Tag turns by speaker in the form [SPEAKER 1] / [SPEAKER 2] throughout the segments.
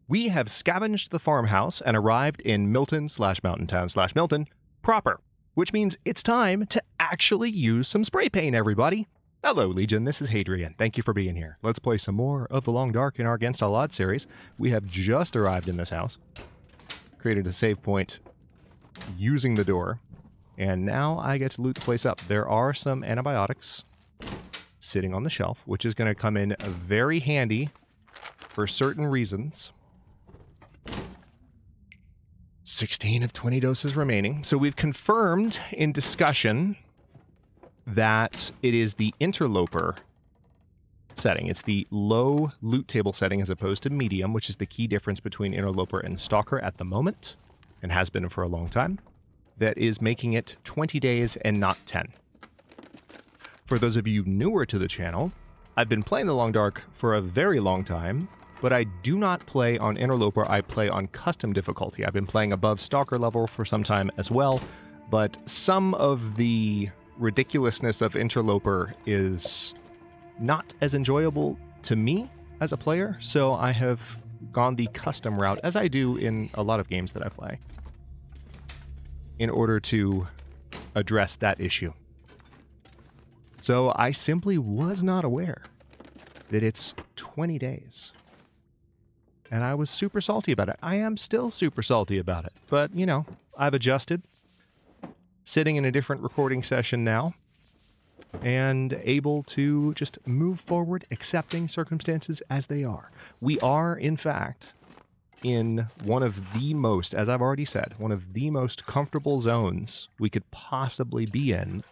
[SPEAKER 1] We have scavenged the farmhouse and arrived in Milton/Mountain Town/Milton proper, which means it's time to actually use some spray paint, everybody. Hello, Legion. This is Hadrian. Thank you for being here. Let's play some more of The Long Dark in our Against All Odds series. We have just arrived in this house, created a save point using the door, and now I get to loot the place up. There are some antibiotics sitting on the shelf, which is going to come in very handy for certain reasons. 16 of 20 doses remaining. So we've confirmed in discussion that it is the Interloper setting. It's the low loot table setting as opposed to medium, which is the key difference between Interloper and Stalker at the moment, and has been for a long time, that is making it 20 days and not 10. For those of you newer to the channel, I've been playing The Long Dark for a very long time, but I do not play on Interloper. I play on custom difficulty. I've been playing above Stalker level for some time as well, but some of the ridiculousness of Interloper is not as enjoyable to me as a player, so I have gone the custom route, as I do in a lot of games that I play, in order to address that issue. So I simply was not aware that it's 20 days. And I was super salty about it. I am still super salty about it. But, you know, I've adjusted. Sitting in a different recording session now. And able to just move forward, accepting circumstances as they are. We are, in fact, in one of the most, as I've already said, one of the most comfortable zones we could possibly be in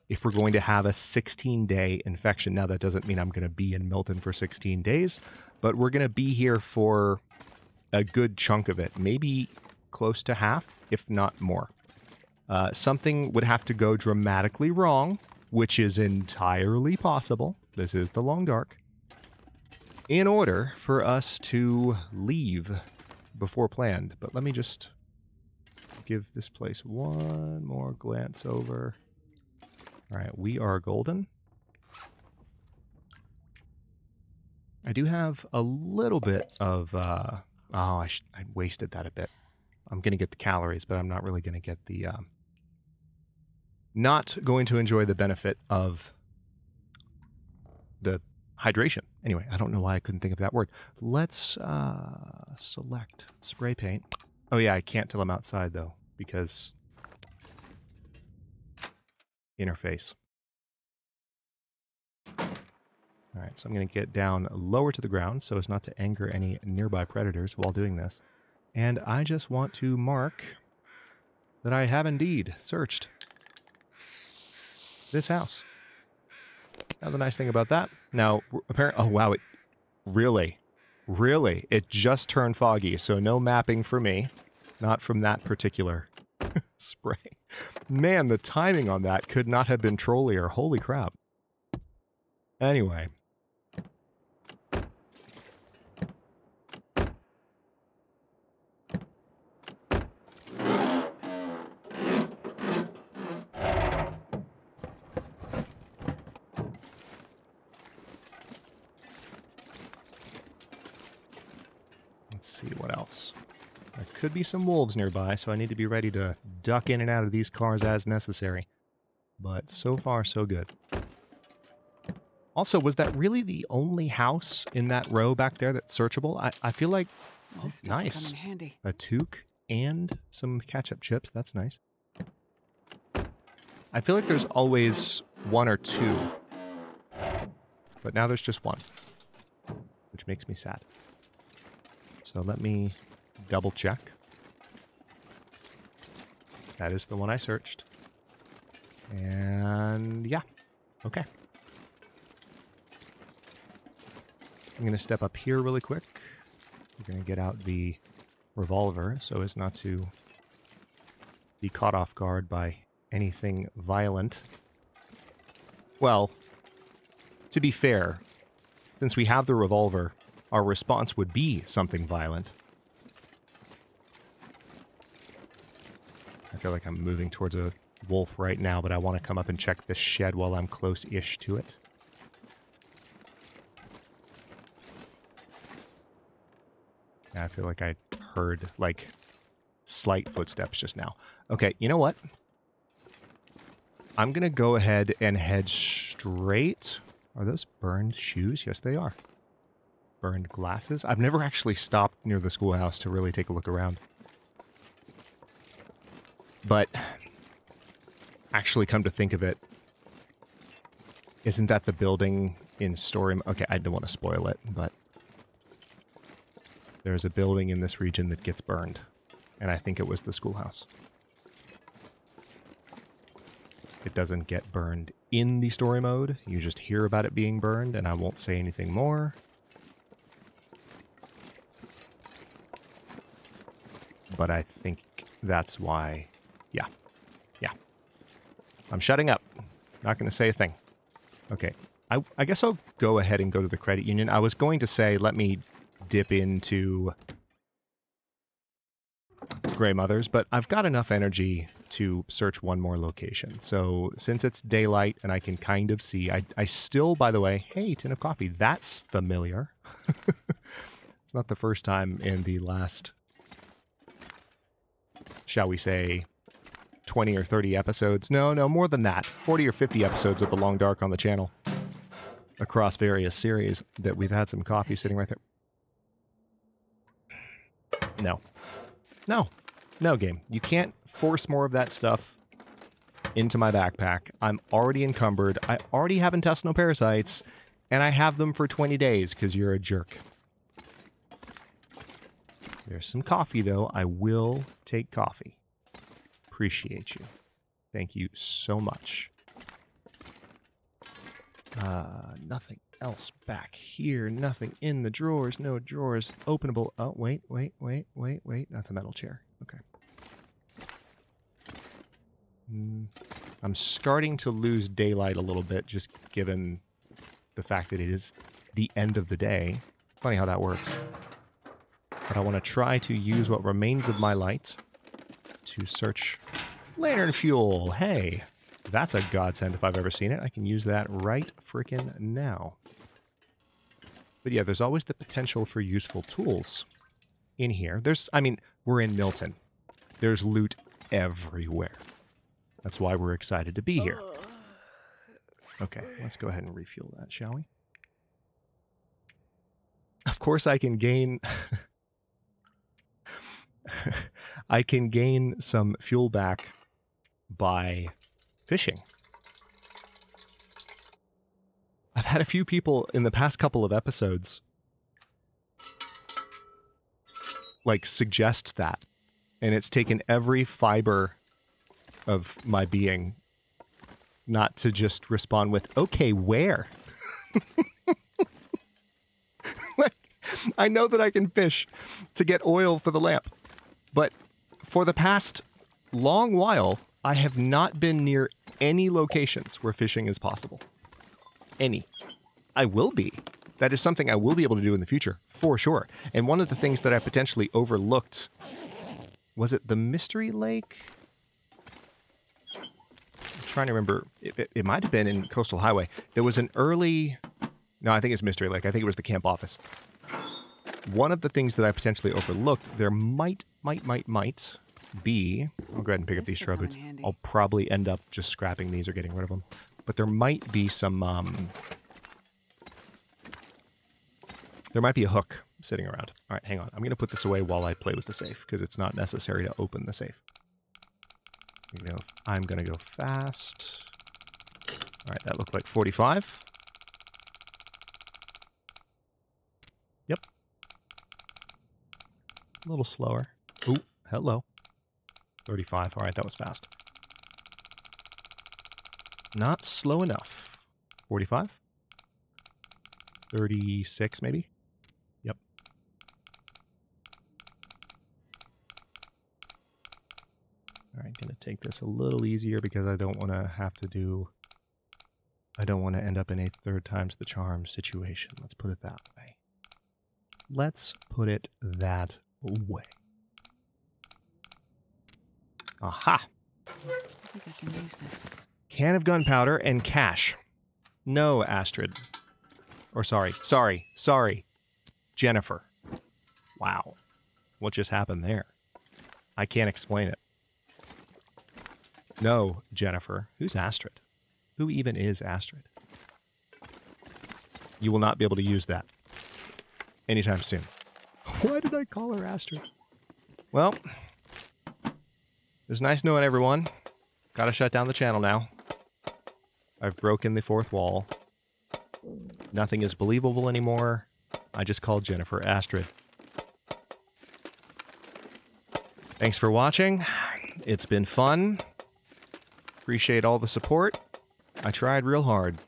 [SPEAKER 1] if we're going to have a 16-day infection. Now, that doesn't mean I'm going to be in Milton for 16 days, but we're going to be here for a good chunk of it, maybe close to half, if not more. Something would have to go dramatically wrong, which is entirely possible. This is The Long Dark. In order for us to leave before planned. But let me just give this place one more glance over. All right, we are golden. I do have a little bit of, I wasted that a bit. I'm going to get the calories, but I'm not really going to get the, not going to enjoy the benefit of the hydration. Anyway, I don't know why I couldn't think of that word. Let's select spray paint. Oh yeah, I can't till I'm outside though, because interface. All right, so I'm going to get down lower to the ground so as not to anger any nearby predators while doing this. And I just want to mark that I have indeed searched this house. Now, the nice thing about that, now, apparently, oh wow, it really, it just turned foggy, so no mapping for me. Not from that particular spray. Man, the timing on that could not have been trollier. Holy crap. Anyway. Let's see what else. There could be some wolves nearby, so I need to be ready to duck in and out of these cars as necessary. But so far, so good. Also, was that really the only house in that row back there that's searchable? I feel like... Oh, nice. A toque and some ketchup chips. That's nice. I feel like there's always one or two. But now there's just one. Which makes me sad. So let me double check. That is the one I searched. And yeah, okay. I'm going to step up here really quick. We're going to get out the revolver so as not to be caught off guard by anything violent. Well, to be fair, since we have the revolver, our response would be something violent. I feel like I'm moving towards a wolf right now, but I want to come up and check this shed while I'm close-ish to it. Yeah, I feel like I heard, like, slight footsteps just now. Okay, you know what? I'm going to go ahead and head straight. Are those burned shoes? Yes, they are. Burned glasses? I've never actually stopped near the schoolhouse to really take a look around. But, actually come to think of it, isn't that the building in story? Okay, I don't want to spoil it, but there's a building in this region that gets burned. And I think it was the schoolhouse. It doesn't get burned in the story mode. You just hear about it being burned, and I won't say anything more. But I think that's why... Yeah. Yeah. I'm shutting up. Not going to say a thing. Okay. I guess I'll go ahead and go to the credit union. I was going to say, let me dip into Grey Mothers, but I've got enough energy to search one more location. So since it's daylight and I can kind of see, I still, by the way, hey, tin of coffee, that's familiar. It's not the first time in the last, shall we say, 20 or 30 episodes. No, more than that. 40 or 50 episodes of The Long Dark on the channel across various series that we've had some coffee sitting right there. No, game. You can't force more of that stuff into my backpack. I'm already encumbered. I already have intestinal parasites, and I have them for 20 days because you're a jerk. There's some coffee, though. I will take coffee. Appreciate you. Thank you so much. Nothing else back here. Nothing in the drawers. No drawers openable. Oh, wait. That's a metal chair. Okay. I'm starting to lose daylight a little bit, just given the fact that it is the end of the day. Funny how that works. But I want to try to use what remains of my light to search lantern fuel. Hey, that's a godsend if I've ever seen it. I can use that right frickin' now. But yeah, there's always the potential for useful tools in here. I mean, we're in Milton. There's loot everywhere. That's why we're excited to be here. Okay, let's go ahead and refuel that, shall we? Of course I can gain... I can gain some fuel back by fishing. I've had a few people in the past couple of episodes like suggest that, and it's taken every fiber of my being not to just respond with, okay, where? Like, I know that I can fish to get oil for the lamp, but for the past long while, I have not been near any locations where fishing is possible. Any. I will be. That is something I will be able to do in the future, for sure. And one of the things that I potentially overlooked, was it the Mystery Lake? I'm trying to remember. It might have been in Coastal Highway. There was an early... No, I think it's Mystery Lake. I think it was the camp office. One of the things that I potentially overlooked, there might be... I'll go ahead and pick up these shrub boots. I'll probably end up just scrapping these or getting rid of them. But there might be some... there might be a hook sitting around. All right, hang on. I'm going to put this away while I play with the safe, because it's not necessary to open the safe. I'm going to go fast. All right, that looked like 45. Yep. A little slower. Ooh, hello. 35. All right, that was fast. Not slow enough. 45? 36, maybe? Yep. All right, gonna take this a little easier because I don't want to have to do... I don't want to end up in a third time's the charm situation. Let's put it that way. Let's put it that way. Aha!
[SPEAKER 2] I think I can use this.
[SPEAKER 1] Can of gunpowder and cash. No, Astrid. Or sorry. Jennifer. Wow. what just happened there. I can't explain it. No, Jennifer. Who's Astrid? Who even is Astrid? You will not be able to use that anytime soon. Why did I call her Astrid? Well, it was nice knowing everyone. Gotta shut down the channel now. I've broken the fourth wall. Nothing is believable anymore. I just called Jennifer Astrid. Thanks for watching. It's been fun. Appreciate all the support. I tried real hard.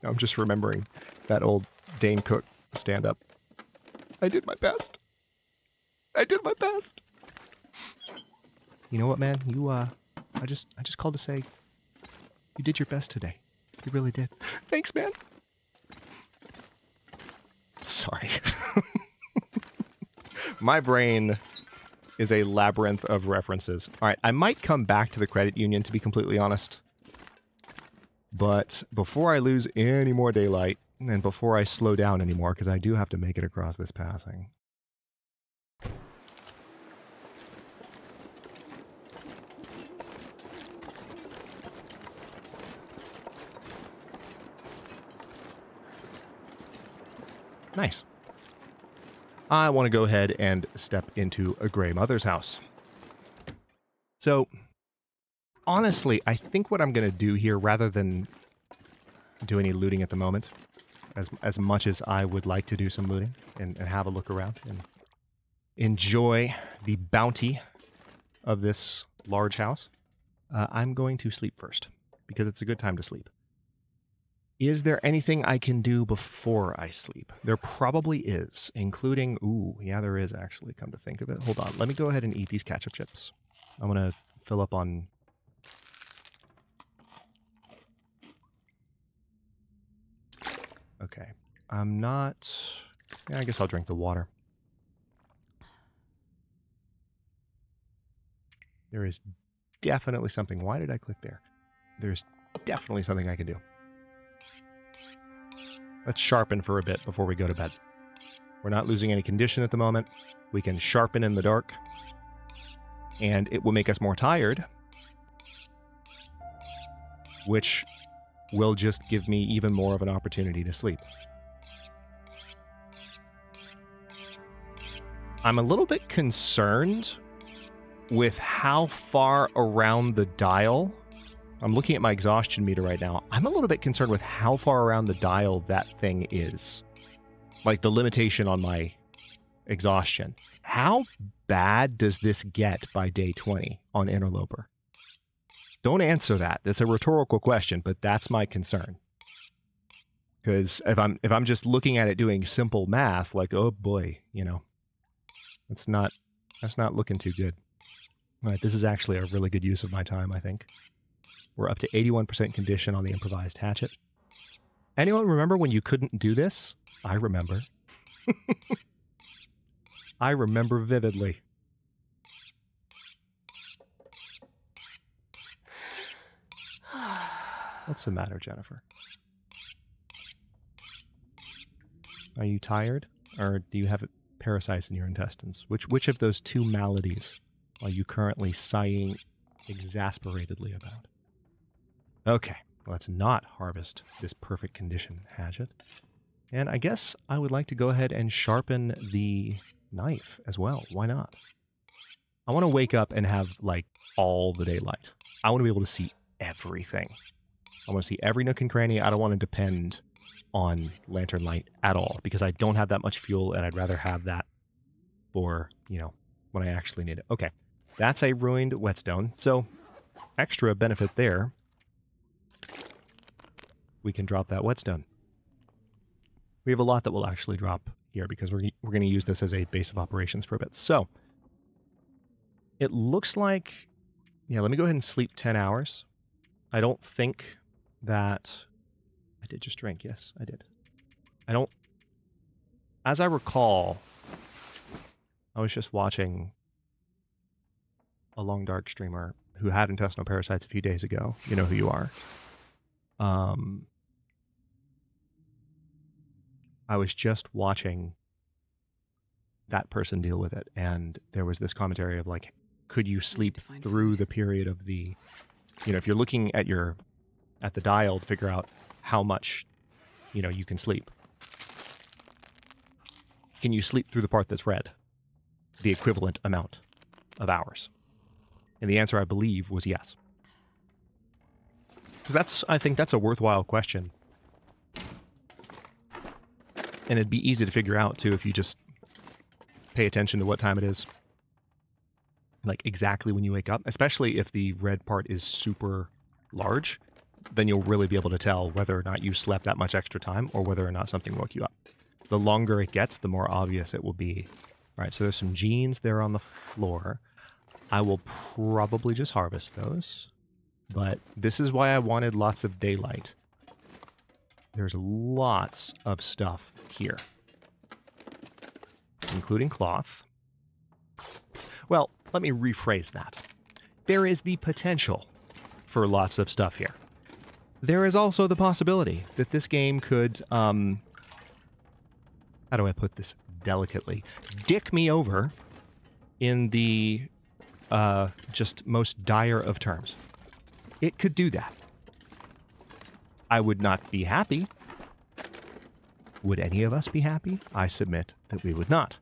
[SPEAKER 1] I'm just remembering that old Dane Cook stand-up. I did my best. I did my best. You know what, man? You, I just called to say you did your best today. You really did. Thanks, man. Sorry. My brain is a labyrinth of references. All right, I might come back to the credit union, to be completely honest. But before I lose any more daylight, and before I slow down anymore, because I do have to make it across this passing. Nice. I want to go ahead and step into a Grey Mother's house. So, honestly, I think what I'm going to do here, rather than do any looting at the moment, as much as I would like to do some looting and have a look around and enjoy the bounty of this large house, I'm going to sleep first, because it's a good time to sleep. Is there anything I can do before I sleep? There probably is, including... Ooh, yeah, there is actually, come to think of it. Hold on, let me go ahead and eat these ketchup chips. I'm going to fill up on... Okay, I'm not... Yeah, I guess I'll drink the water. There is definitely something... Why did I click there? There's definitely something I can do. Let's sharpen for a bit before we go to bed. We're not losing any condition at the moment. We can sharpen in the dark. And it will make us more tired. Which will just give me even more of an opportunity to sleep. I'm a little bit concerned with how far around the dial... I'm looking at my exhaustion meter right now. I'm a little bit concerned with how far around the dial that thing is. Like the limitation on my exhaustion. How bad does this get by day 20 on Interloper? Don't answer that. That's a rhetorical question, but that's my concern. Because if I'm just looking at it doing simple math, like, oh boy, you know, that's not looking too good. All right, this is actually a really good use of my time, I think. We're up to 81% condition on the improvised hatchet. Anyone remember when you couldn't do this? I remember. I remember vividly. What's the matter, Jennifer? Are you tired? Or do you have parasites in your intestines? Which of those two maladies are you currently sighing exasperatedly about? Okay, let's not harvest this perfect condition hatchet. And I guess I would like to go ahead and sharpen the knife as well. Why not? I want to wake up and have, like, all the daylight. I want to be able to see everything. I want to see every nook and cranny. I don't want to depend on lantern light at all, because I don't have that much fuel, and I'd rather have that for, you know, when I actually need it. Okay, that's a ruined whetstone, so extra benefit there. We can drop that whetstone. We have a lot that will actually drop here because we're going to use this as a base of operations for a bit. So, it looks like... Yeah, let me go ahead and sleep 10 hours. I don't think that... I did just drink, yes, I did. I don't... As I recall, I was just watching a Long Dark streamer who had intestinal parasites a few days ago. You know who you are. I was just watching that person deal with it, and there was this commentary of like, could you sleep through the period of the, if you're looking at the dial to figure out how much, you can sleep. Can you sleep through the part that's red? The equivalent amount of hours? And the answer, I believe, was yes. Because I think that's a worthwhile question. And it'd be easy to figure out, too, if you just pay attention to what time it is. Like, exactly when you wake up. Especially if the red part is super large. Then you'll really be able to tell whether or not you slept that much extra time or whether or not something woke you up. The longer it gets, the more obvious it will be. All right, so there's some jeans there on the floor. I will probably just harvest those. But this is why I wanted lots of daylight. There's lots of stuff here, including cloth. Well, let me rephrase that. There is the potential for lots of stuff here. There is also the possibility that this game could, how do I put this delicately? Dick me over in the just most dire of terms. It could do that. I would not be happy. Would any of us be happy? I submit that we would not.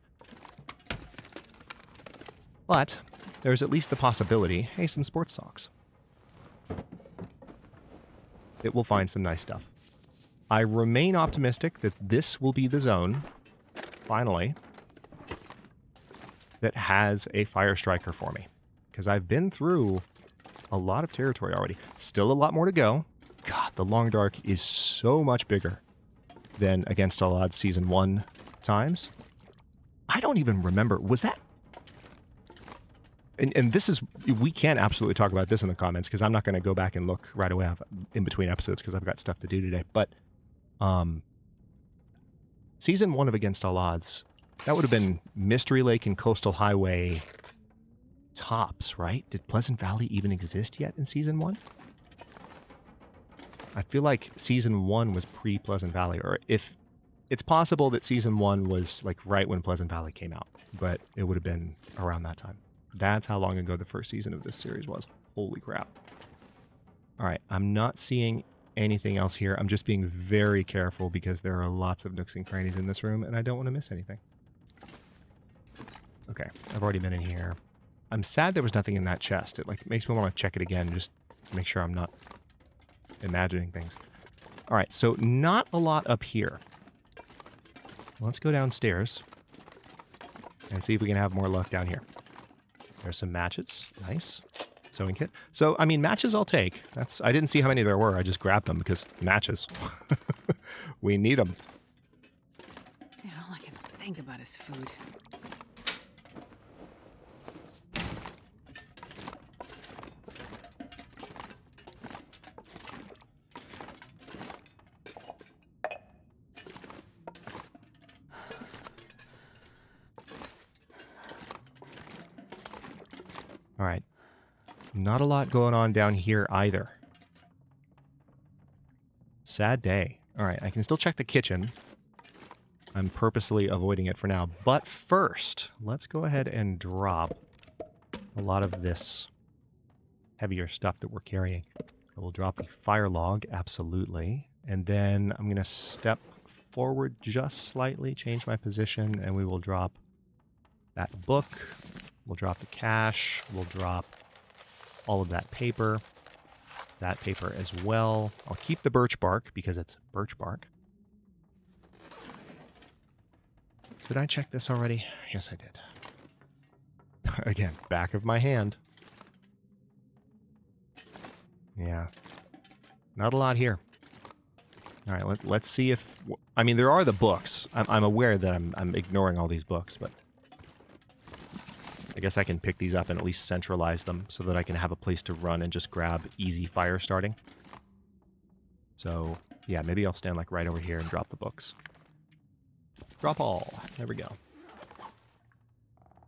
[SPEAKER 1] But there's at least the possibility, hey, some sports socks. It will find some nice stuff. I remain optimistic that this will be the zone, finally, that has a fire striker for me. Because I've been through a lot of territory already. Still a lot more to go. God, the Long Dark is so much bigger than Against All Odds Season 1 times. I don't even remember. Was that... And this is... We can absolutely talk about this in the comments, because I'm not going to go back and look right away in between episodes, because I've got stuff to do today. But Season 1 of Against All Odds, that would have been Mystery Lake and Coastal Highway tops, right? Did Pleasant Valley even exist yet in Season 1? I feel like Season 1 was pre-Pleasant Valley, or if it's possible that Season 1 was like right when Pleasant Valley came out, but it would have been around that time. That's how long ago the first season of this series was. Holy crap. All right, I'm not seeing anything else here. I'm just being very careful because there are lots of nooks and crannies in this room, and I don't want to miss anything. Okay, I've already been in here. I'm sad there was nothing in that chest. It makes me want to check it again just to make sure I'm not imagining things. All right, so not a lot up here. Let's go downstairs and see if we can have more luck down here. There's some matches. Nice. Sewing kit. So, I mean, matches I'll take. I didn't see how many there were. I just grabbed them because matches. We need them.
[SPEAKER 2] Man, all I can think about is food.
[SPEAKER 1] All right. Not a lot going on down here either. Sad day. All right, I can still check the kitchen. I'm purposely avoiding it for now. But first, let's go ahead and drop a lot of this heavier stuff that we're carrying. I will drop the fire log, absolutely. And then I'm going to step forward just slightly, change my position, and we will drop that book. We'll drop the cash. We'll drop all of that paper as well. I'll keep the birch bark because it's birch bark. Did I check this already? Yes, I did. Again, back of my hand. Yeah. Not a lot here. All right, let's see if... I mean, there are the books. I'm aware that I'm ignoring all these books, but... I guess I can pick these up and at least centralize them so that I can have a place to run and just grab easy fire starting. So, yeah, maybe I'll stand like right over here and drop the books. Drop all. There we go.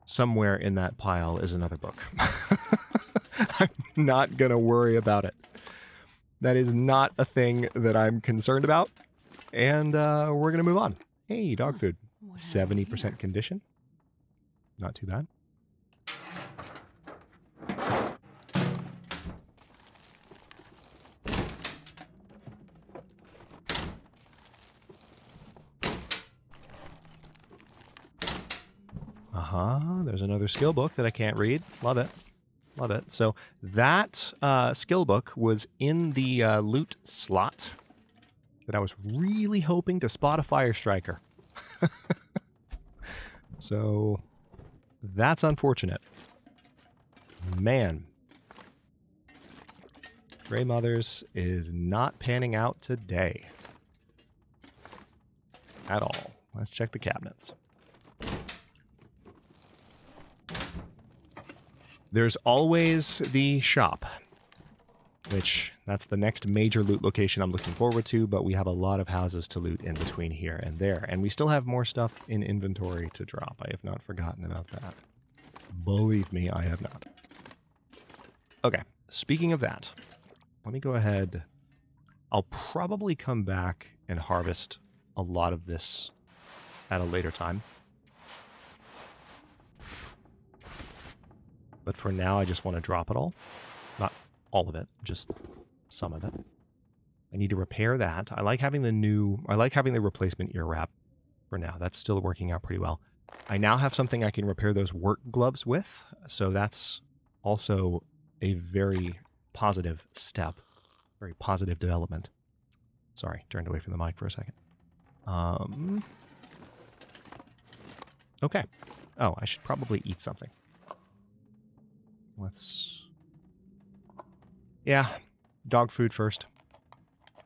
[SPEAKER 1] Somewhere in that pile is another book. I'm not going to worry about it. That is not a thing that I'm concerned about. And we're going to move on. Hey, dog food. 70% condition. Not too bad. There's another skill book that I can't read. Love it. Love it. So that skill book was in the loot slot that I was really hoping to spot a fire striker. So that's unfortunate. Man. Grey Mothers is not panning out today. At all. Let's check the cabinets. There's always the shop, which that's the next major loot location I'm looking forward to, but we have a lot of houses to loot in between here and there, and we still have more stuff in inventory to drop. I have not forgotten about that. Believe me, I have not. Okay, speaking of that, let me go ahead. I'll probably come back and harvest a lot of this at a later time. But for now, I just want to drop it all. Not all of it, just some of it. I need to repair that. I like having the replacement ear wrap for now. That's still working out pretty well. I now have something I can repair those work gloves with. So that's also a very positive step. Very positive development. Sorry, turned away from the mic for a second. Okay. Oh, I should probably eat something. Yeah, dog food first.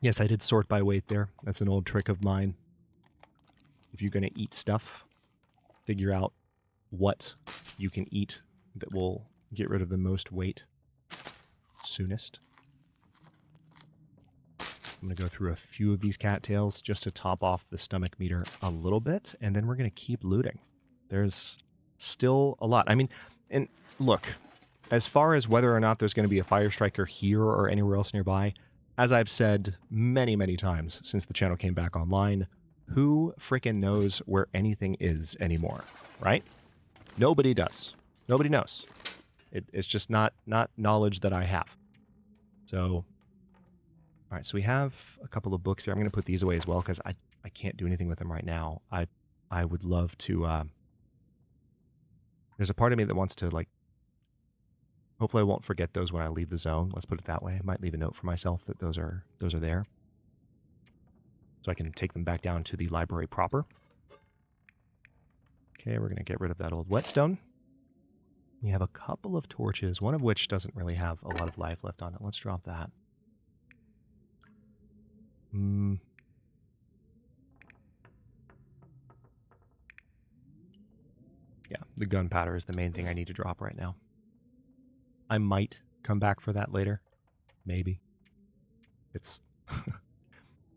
[SPEAKER 1] Yes, I did sort by weight there. That's an old trick of mine. If you're going to eat stuff, figure out what you can eat that will get rid of the most weight soonest. I'm going to go through a few of these cattails just to top off the stomach meter a little bit, and then we're going to keep looting. There's still a lot. I mean, and look, as far as whether or not there's going to be a fire striker here or anywhere else nearby, as I've said many, many times since the channel came back online, who frickin' knows where anything is anymore, right? Nobody does. Nobody knows. It's just not knowledge that I have. So, all right, so we have a couple of books here. I'm going to put these away as well because I can't do anything with them right now. I would love to... there's a part of me that wants to, like, hopefully I won't forget those when I leave the zone. Let's put it that way. I might leave a note for myself that those are there. So I can take them back down to the library proper. Okay, we're going to get rid of that old whetstone. We have a couple of torches, one of which doesn't really have a lot of life left on it. Let's drop that. Yeah, the gunpowder is the main thing I need to drop right now. I might come back for that later. Maybe. It's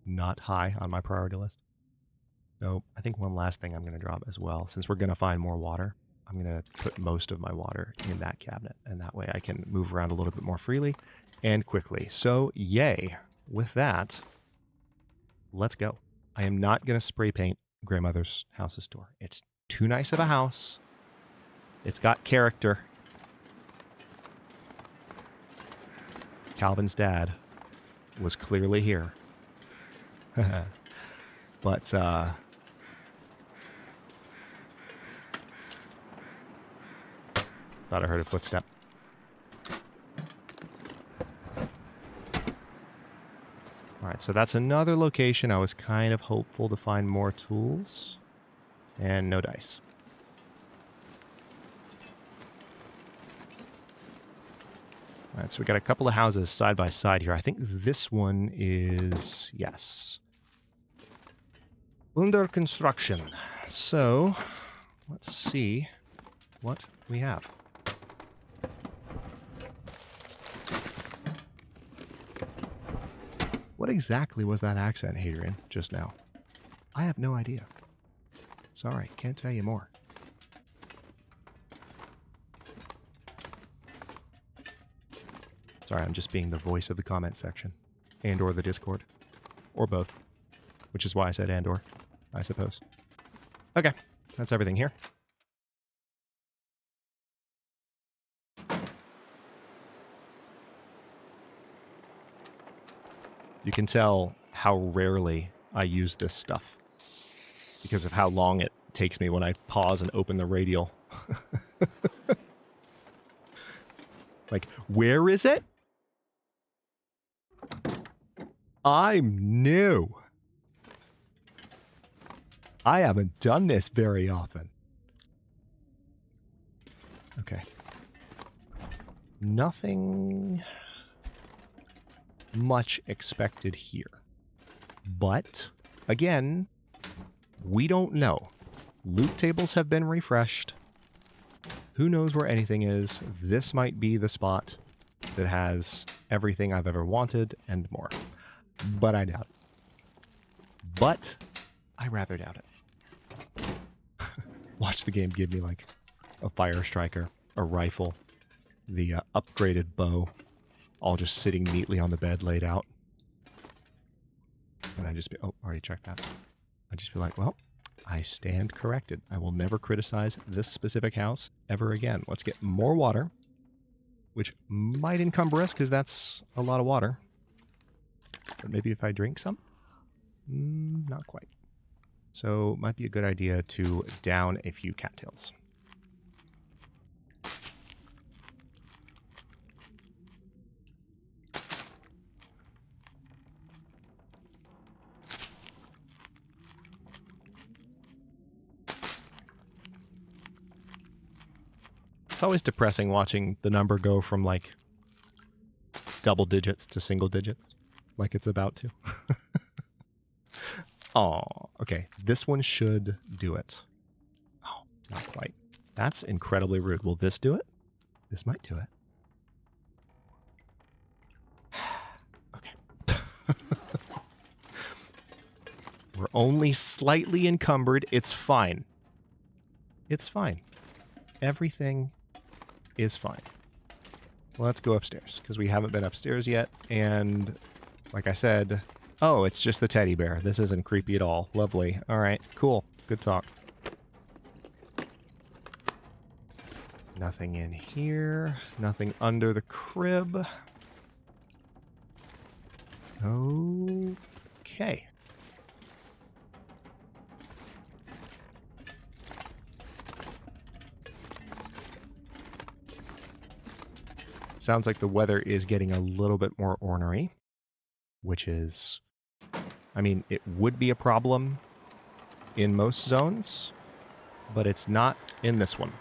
[SPEAKER 1] not high on my priority list. So I think one last thing I'm going to drop as well. Since we're going to find more water, I'm going to put most of my water in that cabinet. And that way I can move around a little bit more freely and quickly. So yay. With that, let's go. I am not going to spray paint Grandmother's house's door. It's too nice of a house. It's got character. Calvin's dad was clearly here. But, thought I heard a footstep. Alright, so that's another location. I was kind of hopeful to find more tools. And no dice. All right, so we got a couple of houses side by side here. I think this one is, yes, under construction. So let's see what we have. What exactly was that accent, Hadrian, just now? I have no idea. Sorry, can't tell you more. Sorry, I'm just being the voice of the comment section. And or the Discord. Or both. Which is why I said and or, I suppose. Okay, that's everything here. You can tell how rarely I use this stuff because of how long it takes me when I pause and open the radial. Like, where is it? I'm new. I haven't done this very often. Okay. Nothing much expected here. But, again, we don't know. Loot tables have been refreshed. Who knows where anything is? This might be the spot that has everything I've ever wanted and more. But I doubt it. But I rather doubt it. Watch the game give me like a fire striker, a rifle, the upgraded bow, all just sitting neatly on the bed laid out. And I just be, oh, already checked that. I'd just be like, well, I stand corrected. I will never criticize this specific house ever again. Let's get more water, which might encumber us because that's a lot of water. But maybe if I drink some? Not quite. So might be a good idea to down a few cattails. It's always depressing watching the number go from like double digits to single digits, like it's about to. Oh, okay. This one should do it. Oh, not quite. That's incredibly rude. Will this do it? This might do it. Okay. We're only slightly encumbered. It's fine. It's fine. Everything is fine. Well, let's go upstairs, because we haven't been upstairs yet, and like I said, oh, it's just the teddy bear. This isn't creepy at all. Lovely. All right, cool. Good talk. Nothing in here. Nothing under the crib. Okay. Sounds like the weather is getting a little bit more ornery, which is, I mean, it would be a problem in most zones, but it's not in this one.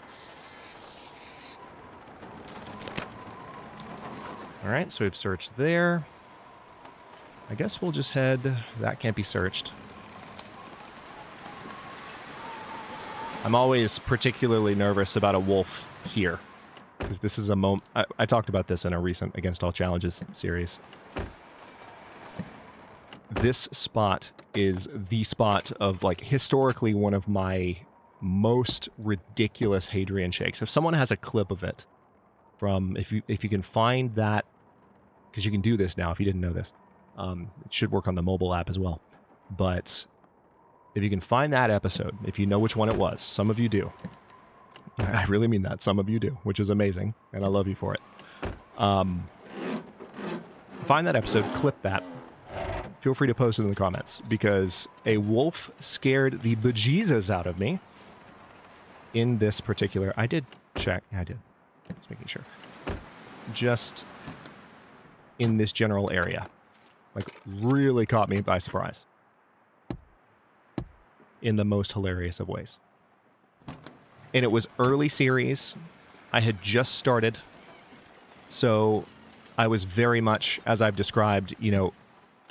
[SPEAKER 1] All right, so we've searched there. I guess we'll just head, that can't be searched. I'm always particularly nervous about a wolf here, because this is a moment, I talked about this in a recent Against All Challenges series. This spot is the spot of, like, historically one of my most ridiculous Hadrian shakes. If someone has a clip of it from, if you can find that, because you can do this now if you didn't know this. It should work on the mobile app as well. But if you can find that episode, if you know which one it was, some of you do. I really mean that, some of you do, which is amazing, and I love you for it. Find that episode, clip that. Feel free to post it in the comments, because a wolf scared the bejesus out of me in this particular... I did check. I did. Just making sure. Just in this general area. Like, really caught me by surprise. In the most hilarious of ways. And it was early series. I had just started. So I was very much, as I've described, you know,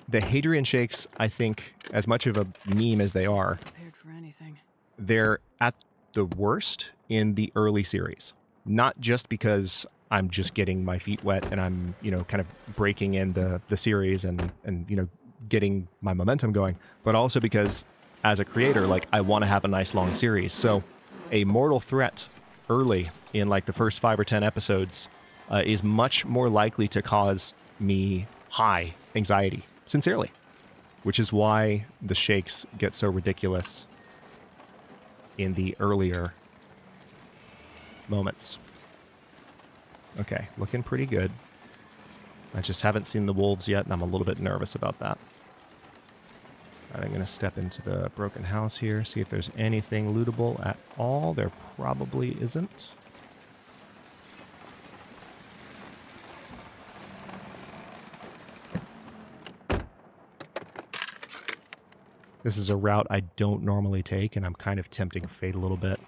[SPEAKER 1] the Hadrian shakes, I think, as much of a meme as they are,
[SPEAKER 2] Prepared for anything.
[SPEAKER 1] They're at the worst in the early series. Not just because I'm just getting my feet wet and I'm, you know, kind of breaking in the series and, you know, getting my momentum going, but also because as a creator, like, I want to have a nice long series. So a mortal threat early in, like, the first 5 or 10 episodes is much more likely to cause me high anxiety, sincerely, which is why the shakes get so ridiculous in the earlier moments. Okay, looking pretty good. I just haven't seen the wolves yet, and I'm a little bit nervous about that. All right, I'm going to step into the broken house here, see if there's anything lootable at all. There probably isn't. This is a route I don't normally take, and I'm kind of tempting fate a little bit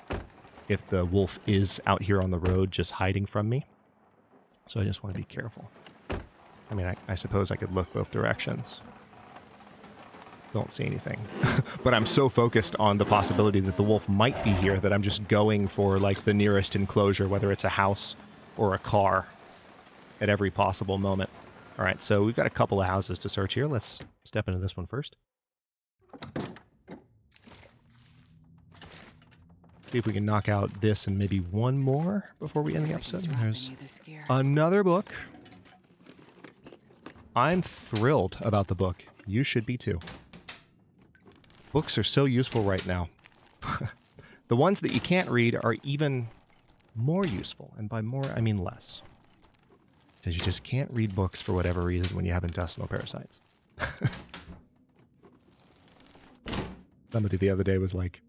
[SPEAKER 1] if the wolf is out here on the road just hiding from me. So I just want to be careful. I mean, I suppose I could look both directions. Don't see anything. But I'm so focused on the possibility that the wolf might be here that I'm just going for, like, the nearest enclosure, whether it's a house or a car, at every possible moment. All right, so we've got a couple of houses to search here. Let's step into this one first. See if we can knock out this and maybe one more before we end the episode. There's another book. I'm thrilled about the book. You should be too. Books are so useful right now. The ones that you can't read are even more useful. And by more, I mean less. Because you just can't read books for whatever reason when you have intestinal parasites. Somebody the other day was like,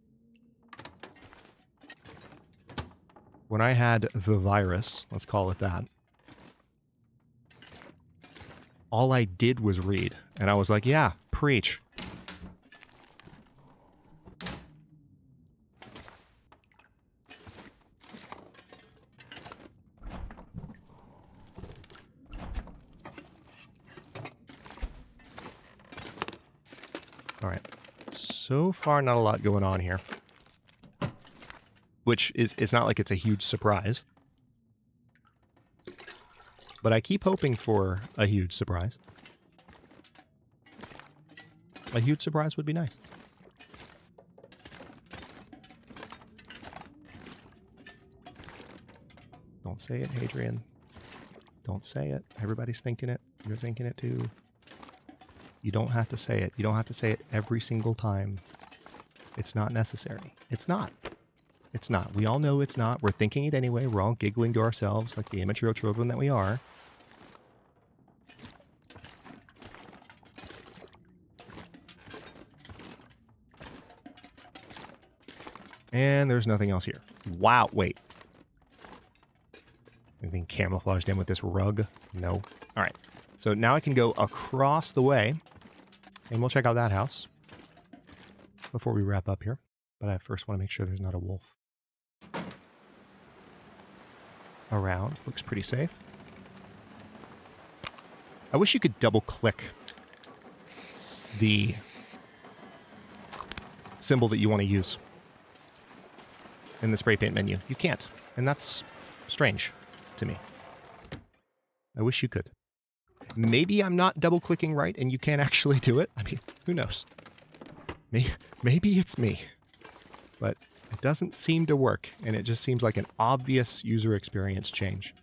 [SPEAKER 1] when I had the virus, let's call it that, all I did was read. And I was like, yeah, preach. All right. So far, not a lot going on here. Which is, it's not like it's a huge surprise. But I keep hoping for a huge surprise. A huge surprise would be nice. Don't say it, Hadrian. Don't say it. Everybody's thinking it. You're thinking it too. You don't have to say it. You don't have to say it every single time. It's not necessary. It's not. It's not. We all know it's not. We're thinking it anyway. We're all giggling to ourselves like the immature children that we are. And there's nothing else here. Wow, wait. Anything camouflaged in with this rug? No. All right. So now I can go across the way, and we'll check out that house before we wrap up here. But I first want to make sure there's not a wolf around. Looks pretty safe. I wish you could double-click the symbol that you want to use in the spray paint menu. You can't, and that's strange to me. I wish you could. Maybe I'm not double-clicking right and you can't actually do it. I mean, who knows? Maybe it's me. But it doesn't seem to work, and it just seems like an obvious user experience change.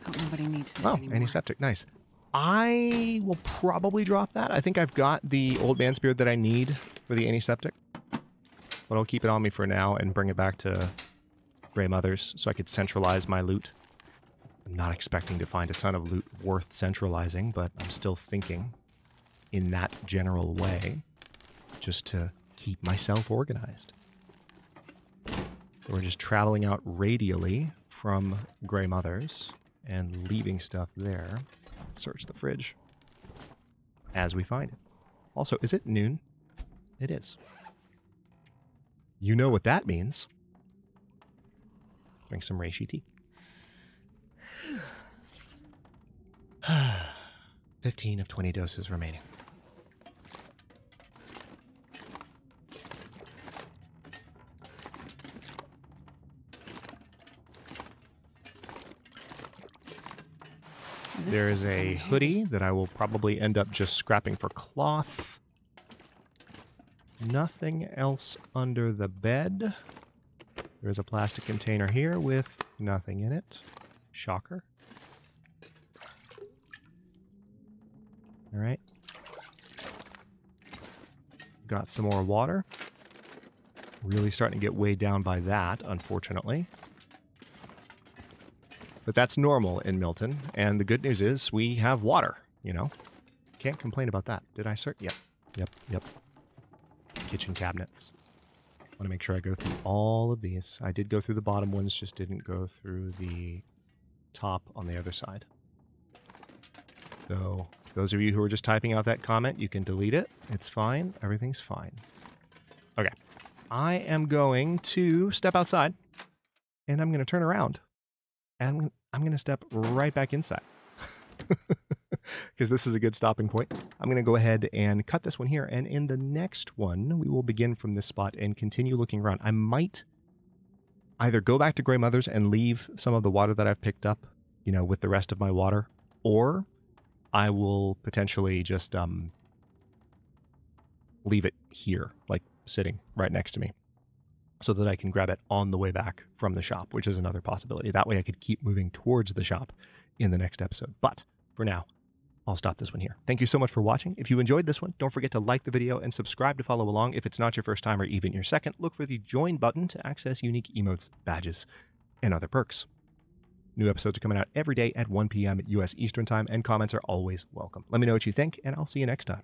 [SPEAKER 2] Hope nobody needs this anymore.
[SPEAKER 1] Antiseptic, nice. I will probably drop that. I think I've got the old man's beard that I need for the antiseptic. But I'll keep it on me for now and bring it back to Grey Mother's so I could centralize my loot. I'm not expecting to find a ton of loot worth centralizing, but I'm still thinking in that general way just to keep myself organized. So we're just traveling out radially from Grey Mother's and leaving stuff there. Let's search the fridge as we find it. Also, is it noon? It is. You know what that means. Drink some reishi tea. 15 of 20 doses remaining. There is a hoodie that I will probably end up just scrapping for cloth. Nothing else under the bed. There's a plastic container here with nothing in it. Shocker. All right. Got some more water. Really starting to get weighed down by that, unfortunately. But that's normal in Milton, and the good news is we have water, you know? Can't complain about that. Did I start? Yep. Kitchen cabinets. Want to make sure I go through all of these. I did go through the bottom ones, just didn't go through the top on the other side. So, those of you who are just typing out that comment, you can delete it. It's fine. Everything's fine. Okay. I am going to step outside, and I'm going to turn around, and I'm going to step right back inside. Because this is a good stopping point. I'm going to go ahead and cut this one here, and in the next one, we will begin from this spot and continue looking around. I might either go back to Grey Mother's and leave some of the water that I've picked up, you know, with the rest of my water, or I will potentially just leave it here, like sitting right next to me, so that I can grab it on the way back from the shop, which is another possibility. That way I could keep moving towards the shop in the next episode. But for now, I'll stop this one here. Thank you so much for watching. If you enjoyed this one, don't forget to like the video and subscribe to follow along. If it's not your first time or even your second, look for the join button to access unique emotes, badges, and other perks. New episodes are coming out every day at 1 p.m. US Eastern Time, and comments are always welcome. Let me know what you think, and I'll see you next time.